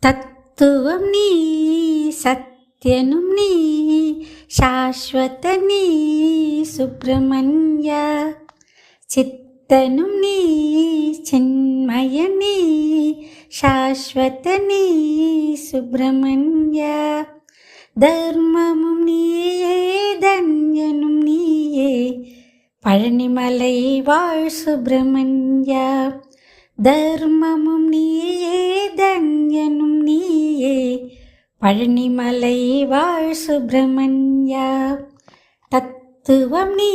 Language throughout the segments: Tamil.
தத்துவம் நீ, சத்யனும் நீ, சாஸ்வத நீ சுப்பிரமணியா. சித்தனும் நீ, சின்மய நீ, சாஸ்வத நீ சுப்பிரமணியா. தர்மமும் நீயே, தன்யனும் நீயே, பழனிமலை வாழ் சுப்பிரமணியா. தர்மமும் நீயே, தன்யனும் நீயே, பழனிமலை வாழ் சுப்பிரமணியா. தத்துவம் நீ,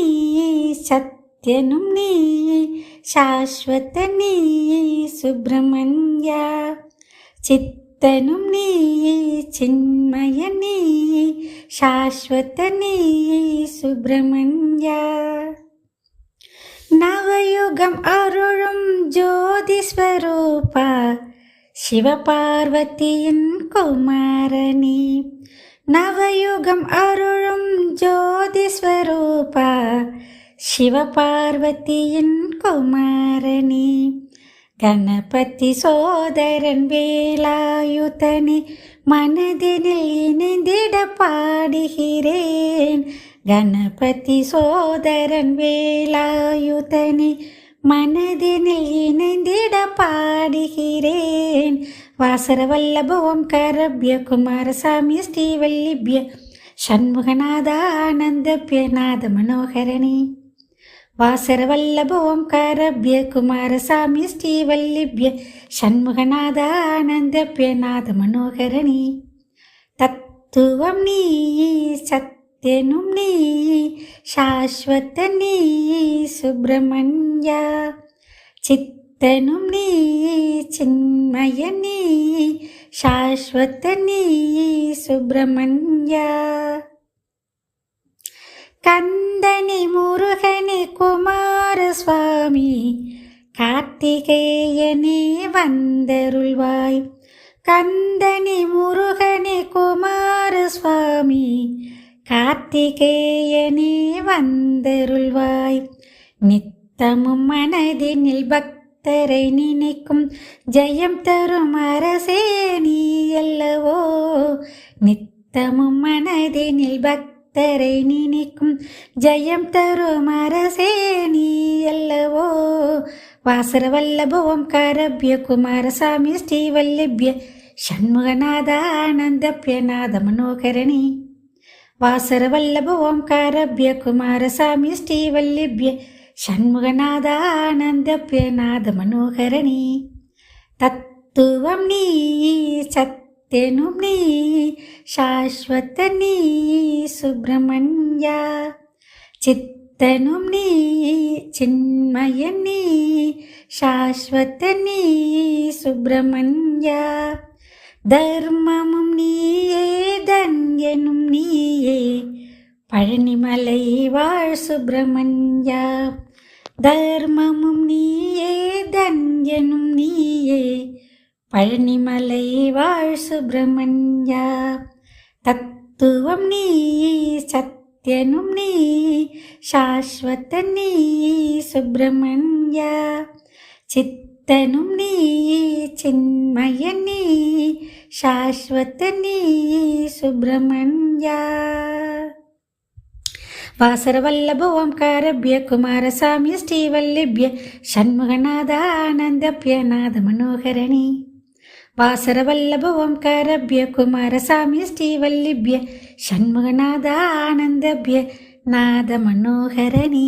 சத்யனும் நீ, சாஸ்வத நீ சுப்பிரமணியா. சித்தனும் நீ, சின்மய நீ, சாஸ்வத நீ சுப்பிரமணியா. நவயுகம் அருளும் ஜோதி ஸ்வரூபா, சிவபார்வதியின் குமாரணி. நவயுகம் அருளும் ஜோதி ஸ்வரூபா, சிவபார்வதியின் குமாரணி. கணபதி சோதரன் வேலாயுதனே, மனதினில் இணைந்திட பாடுகிறேன். கணபதி சோதரன் வேலாயுதனே, மனதினில் இணைந்திட பாடுகிறேன். வாசர வல்லப ஓம்காரப்ய குமாரசாமி ஸ்ரீவல்லிப்ய ஷண்முகநாத ஆனந்தப்ய நாத மனோகரணி. வாசர வல்லப ஓம்காரப்ய குமாரசாமி ஸ்ரீவல்லிப்ய ஷண்முகநாத ஆனந்தப்ய நாத மனோகரணி. தத்துவம் நீ, சத்யனும் நீ, சாஸ்வத நீ சுப்பிரமணியா. சித்தனும் நீ, சின்மய நீ, சாஸ்வத நீ சுப்பிரமணியா. கந்தனி முருகனே குமார சுவாமி, கார்த்திகேயனே வந்தருள்வாய். கந்தனி முருகனே குமார சுவாமி, கார்த்திகேயனே வந்தருள்வாய். நித்தமும் மனதினில் பக்தரை நினைக்கும் ஜெயம் தரும் அரசே நீ அல்லவோ. நித்தமும் மனதினில் பக்தரை நினைக்கும் ஜெயம் தரும் அரசே நீ அல்லவோ. வாசர வல்லப ஓம்காரப்ய குமாரசாமி ஸ்ரீவல்லிப்ய ஷண்முகநாத ஆனந்தப்ய நாத மனோகரணி. வாசர வல்லப ஓம்காரப்ய குமாரசாமி ஸ்ரீவல்லிப்ய ஷண்முகநாத ஆனந்தப்ய நாத மனோகரணி. தத்துவம் நீ, சத்யனும் நீ, சாஸ்வத நீ சுப்பிரமணியா. சித்தனும் நீ, சின்மய நீ, சாஸ்வத நீ சுப்பிரமணியா. தர்மமும் நீயே, தன்யனும் நீயே, பழனிமலை வாழ் சுப்பிரமணியா. தர்மமும் நீயே, தன்யனும் நீயே, பழனிமலை வாழ் சுப்பிரமணியா. தத்துவம் நீ, சத்யனும் நீ, சாஸ்வத நீ சுப்பிரமணியா. சித்தனும் நீ, சின்மய நீ, சாஸ்வத நீ சுப்பிரமணியா. வாசர வல்லப ஓம்காரப்ய குமாரசாமி ஸ்ரீவல்லிப்ய ஷண்முகநாத ஆனந்தப்ய நாத மனோகரணி. வாசர வல்லப ஓம்காரப்ய குமாரசாமி ஸ்ரீவல்லிப்ய ஷண்முகநாத ஆனந்தப்ய நாத மனோகரணி.